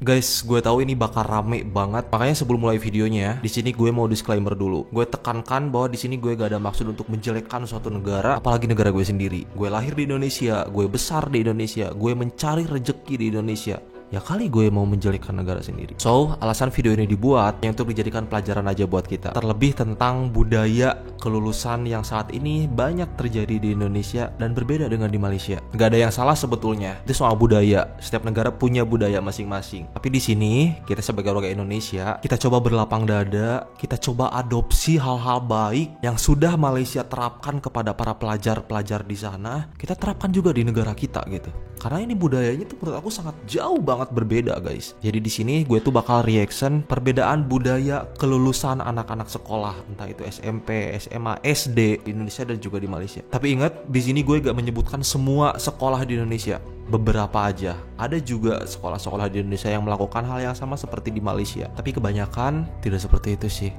Guys, gue tahu ini bakal rame banget. Makanya sebelum mulai videonya, di sini gue mau disclaimer dulu. Gue tekankan bahwa di sini gue gak ada maksud untuk menjelekkan suatu negara, apalagi negara gue sendiri. Gue lahir di Indonesia, gue besar di Indonesia, gue mencari rejeki di Indonesia. Ya kali gue mau menjelekkan negara sendiri. So, alasan video ini dibuat yang untuk dijadikan pelajaran aja buat kita. Terlebih tentang budaya kelulusan yang saat ini banyak terjadi di Indonesia dan berbeda dengan di Malaysia. Gak ada yang salah sebetulnya. Itu soal budaya. Setiap negara punya budaya masing-masing. Tapi di sini kita sebagai warga Indonesia, kita coba berlapang dada, kita coba adopsi hal-hal baik yang sudah Malaysia terapkan kepada para pelajar-pelajar di sana. Kita terapkan juga di negara kita gitu. Karena ini budayanya tuh menurut aku sangat jauh banget berbeda, guys. Jadi di sini gue tuh bakal reaction perbedaan budaya kelulusan anak-anak sekolah, entah itu SMP, SMA, SD di Indonesia dan juga di Malaysia. Tapi ingat, di sini gue gak menyebutkan semua sekolah di Indonesia. Beberapa aja. Ada juga sekolah-sekolah di Indonesia yang melakukan hal yang sama seperti di Malaysia. Tapi kebanyakan tidak seperti itu sih.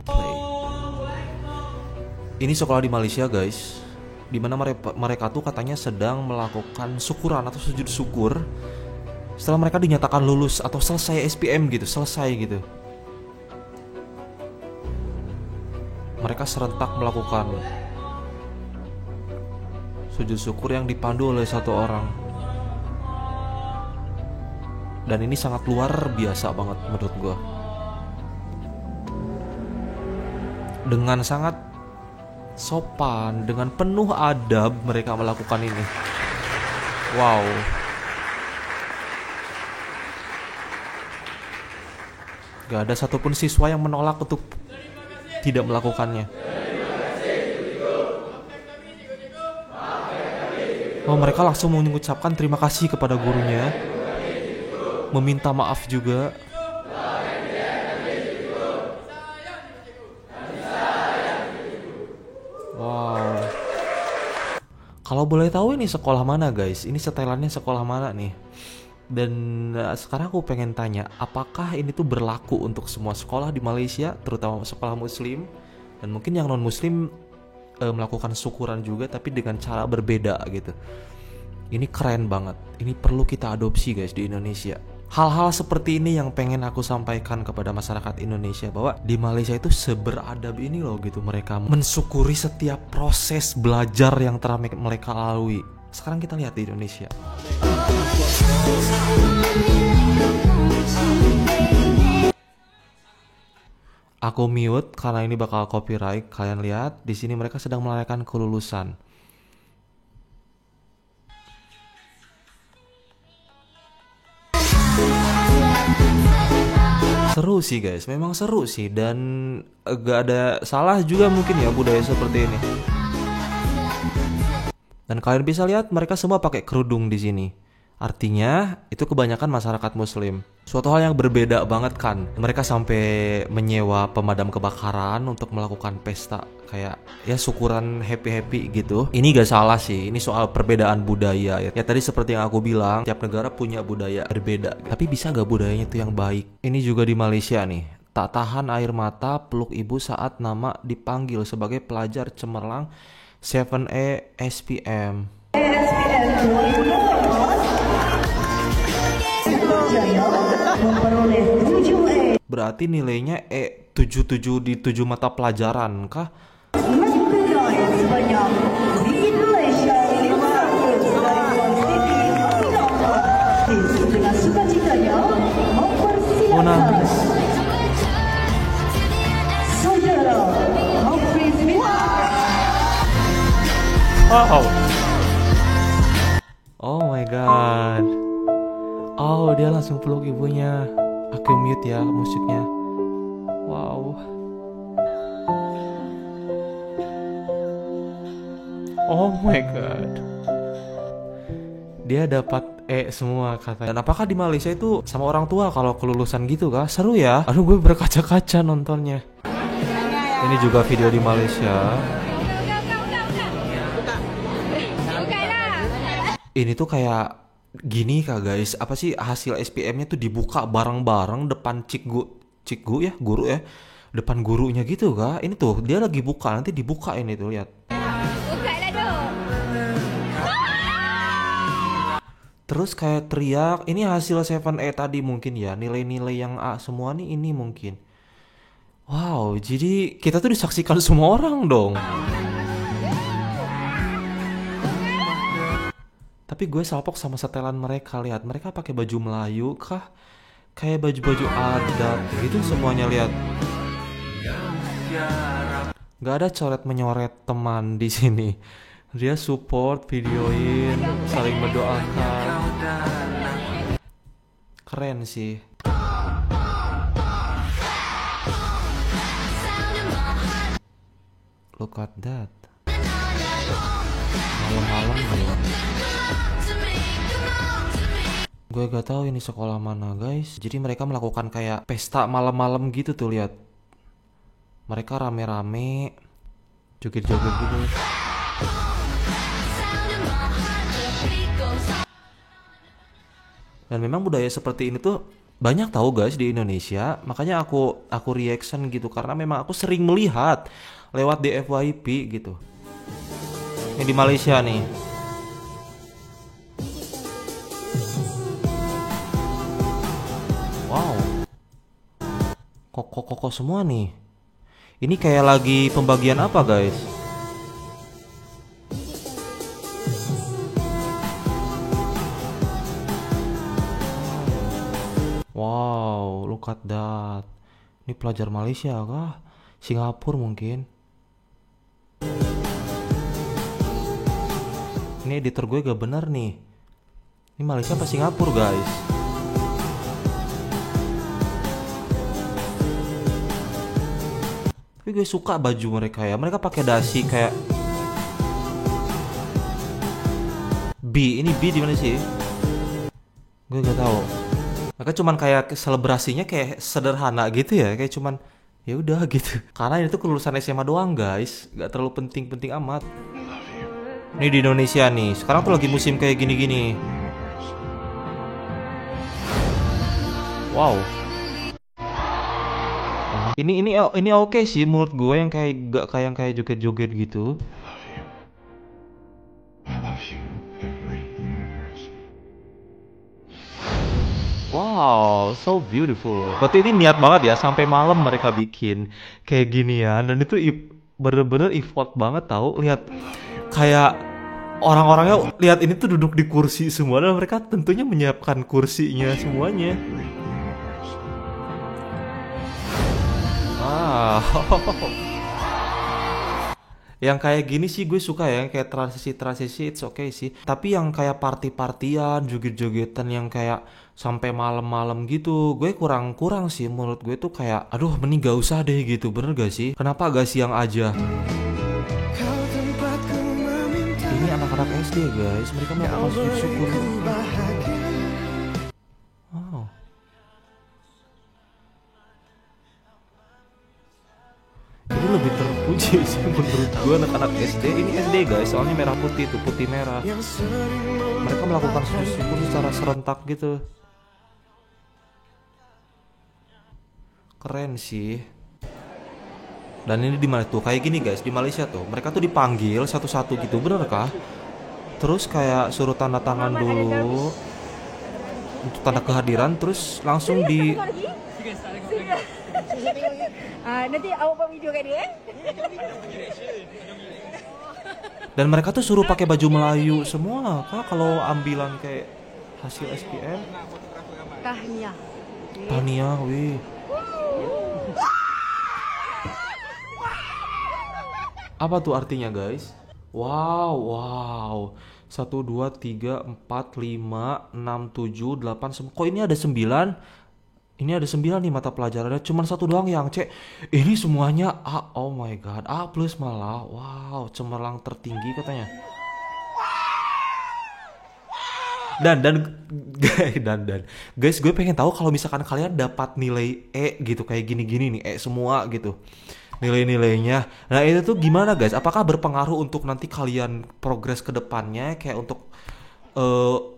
Ini sekolah di Malaysia, guys, dimana mereka tuh katanya sedang melakukan syukuran atau sujud syukur setelah mereka dinyatakan lulus atau selesai SPM gitu, selesai gitu. Mereka serentak melakukan sujud syukur yang dipandu oleh satu orang. Dan ini sangat luar biasa banget menurut gue. Dengan sangat sopan, dengan penuh adab mereka melakukan ini. Wow. Gak ada satupun siswa yang menolak untuk tidak melakukannya. Oh, mereka langsung mengucapkan terima kasih kepada gurunya, meminta maaf juga. Wow. Kalau boleh tahu ini sekolah mana, guys? Ini setelannya sekolah mana nih? Dan sekarang aku pengen tanya, apakah ini tuh berlaku untuk semua sekolah di Malaysia, terutama sekolah muslim, dan mungkin yang non muslim melakukan syukuran juga tapi dengan cara berbeda gitu. Ini keren banget. Ini perlu kita adopsi, guys, di Indonesia. Hal-hal seperti ini yang pengen aku sampaikan kepada masyarakat Indonesia, bahwa di Malaysia itu seberadab ini loh gitu. Mereka mensyukuri setiap proses belajar yang telah mereka lalui. Sekarang kita lihat di Indonesia. Aku mute karena ini bakal copyright. Kalian lihat di sini mereka sedang merayakan kelulusan. Seru sih, guys, memang seru sih. Dan gak ada salah juga mungkin ya budaya seperti ini. Dan kalian bisa lihat mereka semua pakai kerudung di sini. Artinya itu kebanyakan masyarakat muslim. Suatu hal yang berbeda banget kan. Mereka sampai menyewa pemadam kebakaran untuk melakukan pesta kayak ya syukuran happy-happy gitu. Ini gak salah sih. Ini soal perbedaan budaya ya. Ya tadi seperti yang aku bilang, tiap negara punya budaya berbeda. Tapi bisa gak budayanya itu yang baik? Ini juga di Malaysia nih. Tak tahan air mata peluk ibu saat nama dipanggil sebagai pelajar cemerlang 7A SPM. Berarti nilainya E77 di 7 mata pelajaran kah? Oh, nangis. Wow. Oh my god. Oh, dia langsung peluk ibunya. Aku mute ya musiknya. Wow. Oh my god. Dia dapat E semua katanya. Dan apakah di Malaysia itu sama orang tua kalau kelulusan gitu kah? Seru ya. Aduh, gue berkaca-kaca nontonnya. Ini juga video di Malaysia. Ini tuh kayak gini kah, guys? Apa sih hasil SPM-nya tuh dibuka bareng-bareng depan cikgu ya, guru ya. Depan gurunya gitu kah? Ini tuh dia lagi buka, nanti dibuka ini tuh, lihat. Terus kayak teriak, ini hasil 7A tadi mungkin ya, nilai-nilai yang A semua nih ini mungkin. Wow, jadi kita tuh disaksikan semua orang dong. Tapi gue salpok sama setelan mereka, lihat mereka pakai baju Melayu kah? Kayak baju-baju adat gitu semuanya, lihat. Gak ada coret menyoret teman di sini. Dia support, videoin, saling mendoakan. Keren sih. Look at that. Malam-malam nih. Gue gak tahu ini sekolah mana guys. Jadi mereka melakukan kayak pesta malam-malam gitu tuh, lihat. Mereka rame-rame joget-joget gitu. Dan memang budaya seperti ini tuh banyak tahu guys di Indonesia. Makanya aku reaction gitu karena memang aku sering melihat lewat di FYP gitu. Ini di Malaysia nih. Wow. Koko-koko semua nih. Ini kayak lagi pembagian apa guys? Wow, look at that. Ini pelajar Malaysia kah? Singapura mungkin. Ini editor gue gak bener nih. Ini Malaysia apa Singapura guys? Tapi gue suka baju mereka ya. Mereka pakai dasi kayak B. Ini B di mana sih? Gue gak tahu. Mereka cuman kayak selebrasinya kayak sederhana gitu ya. Kayak cuman ya udah gitu. Karena ini tuh kelulusan SMA doang guys. Gak terlalu penting-penting amat. Ini di Indonesia nih. Sekarang tuh lagi musim kayak gini-gini. Wow. Ini oke sih menurut gue, yang kayak gak kayak joget-joget gitu. Wow, so beautiful. Berarti ini niat banget ya, sampai malam mereka bikin kayak ginian, dan itu bener-bener effort banget tahu. Lihat kayak orang-orangnya, lihat ini tuh duduk di kursi semua, dan mereka tentunya menyiapkan kursinya semuanya. Yang kayak gini sih gue suka ya, yang kayak transisi it's okay sih. Tapi yang kayak party-partian, joget-jogetan yang kayak sampai malam-malam gitu, gue kurang sih menurut gue tuh kayak aduh mending gak usah deh gitu, bener gak sih? Kenapa gak siang aja? Ini anak-anak SD guys, mereka melakukan sujud syukur. Wow. Ini lebih terpuji sih menurut gue anak-anak SD. Ini SD guys, soalnya merah putih tuh, putih merah. Mereka melakukan sujud syukur secara serentak gitu. Keren sih. Dan ini di mana tuh? Kayak gini guys, di Malaysia tuh mereka tuh dipanggil satu-satu gitu, bener kah? Terus kayak suruh tanda tangan dulu untuk tanda kehadiran, terus langsung di nanti awak buat video kat dia dan mereka tuh suruh pakai baju Melayu semua kah kalau ambilan kayak hasil SPM. Tahniah, wih. Apa tuh artinya guys? Wow. 1, 2, 3, 4, 5, 6, 7, 8, kok ini ada 9? Ini ada 9 nih mata pelajarannya, cuman satu doang yang C. Ini semuanya A. Oh my god, A plus malah. Wow, cemerlang tertinggi katanya. Dan guys, gue pengen tahu kalau misalkan kalian dapat nilai E gitu, kayak gini-gini nih, E semua gitu nilai-nilainya. Nah itu tuh gimana guys? Apakah berpengaruh untuk nanti kalian progres ke depannya, kayak untuk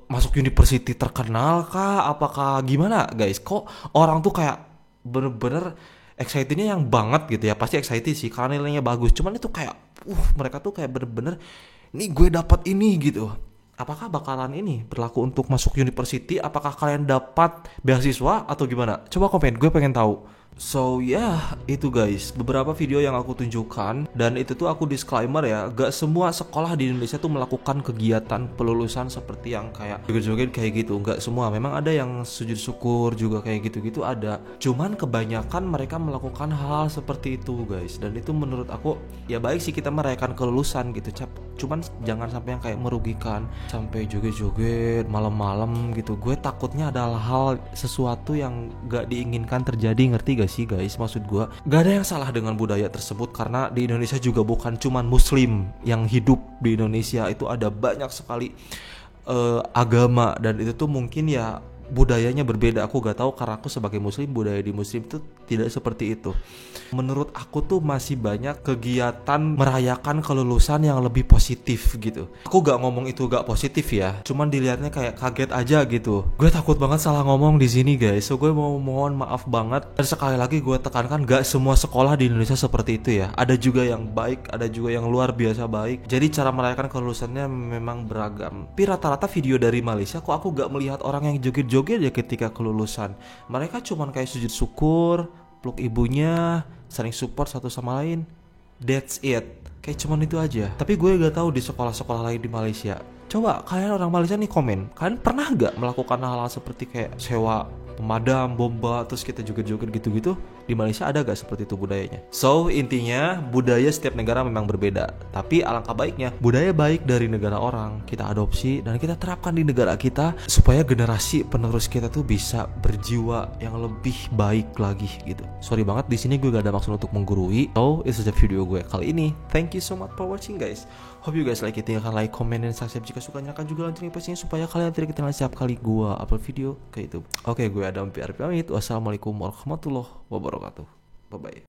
masuk university terkenal kah? Apakah gimana guys? Kok orang tuh kayak bener-bener excitednya yang banget gitu ya? Pasti excited sih karena nilainya bagus. Cuman itu kayak mereka tuh kayak bener-bener nih gue dapat ini gitu. apakah bakalan ini berlaku untuk masuk university? Apakah kalian dapat beasiswa atau gimana? Coba komen, gue pengen tahu. So itu guys, beberapa video yang aku tunjukkan. Dan itu tuh aku disclaimer ya, gak semua sekolah di Indonesia tuh melakukan kegiatan pelulusan seperti yang kayak joget-joget kayak gitu. Gak semua, memang ada yang sujud syukur juga kayak gitu-gitu ada. Cuman kebanyakan mereka melakukan hal seperti itu guys. Dan itu menurut aku, ya baik sih kita merayakan kelulusan gitu, cuman jangan sampai yang kayak merugikan, sampai joget-joget malam-malam gitu. Gue takutnya adalah hal sesuatu yang gak diinginkan terjadi, ngerti gak sih guys? Maksud gue, gak ada yang salah dengan budaya tersebut, karena di Indonesia juga bukan cuman muslim yang hidup di Indonesia, itu ada banyak sekali agama, dan itu tuh mungkin ya budayanya berbeda. Aku gak tahu, karena aku sebagai muslim, budaya di muslim itu tidak seperti itu. Menurut aku tuh masih banyak kegiatan merayakan kelulusan yang lebih positif gitu. Aku gak ngomong itu gak positif ya, cuman dilihatnya kayak kaget aja gitu. Gue takut banget salah ngomong di sini guys, so gue mau mohon maaf banget. Dan sekali lagi gue tekankan, gak semua sekolah di Indonesia seperti itu ya. Ada juga yang baik, ada juga yang luar biasa baik. Jadi cara merayakan kelulusannya memang beragam. Tapi rata-rata video dari Malaysia kok aku gak melihat orang yang joget-joget ya ketika kelulusan. Mereka cuman kayak sujud syukur, peluk ibunya, saling support satu sama lain. That's it. Kayak cuman itu aja. Tapi gue gak tahu di sekolah-sekolah lain di Malaysia. Coba kalian orang Malaysia nih komen, kalian pernah gak melakukan hal-hal seperti kayak sewa pemadam, bomba, terus kita joget-joget gitu-gitu? Di Malaysia ada gak seperti itu budayanya? So intinya, budaya setiap negara memang berbeda. Tapi alangkah baiknya, budaya baik dari negara orang kita adopsi dan kita terapkan di negara kita, supaya generasi penerus kita tuh bisa berjiwa yang lebih baik lagi gitu. Sorry banget, di sini gue gak ada maksud untuk menggurui. So itu saja video gue kali ini. Thank you so much for watching guys. Hope you guys like it. Tinggalkan like, comment, dan subscribe jika suka. Nyalakan juga lonceng pastinya supaya kalian tidak ketinggalan setiap kali gue upload video ke YouTube. Oke, gue Adam PR pamit. Wassalamualaikum warahmatullahi wabarakatuh. Bye bye.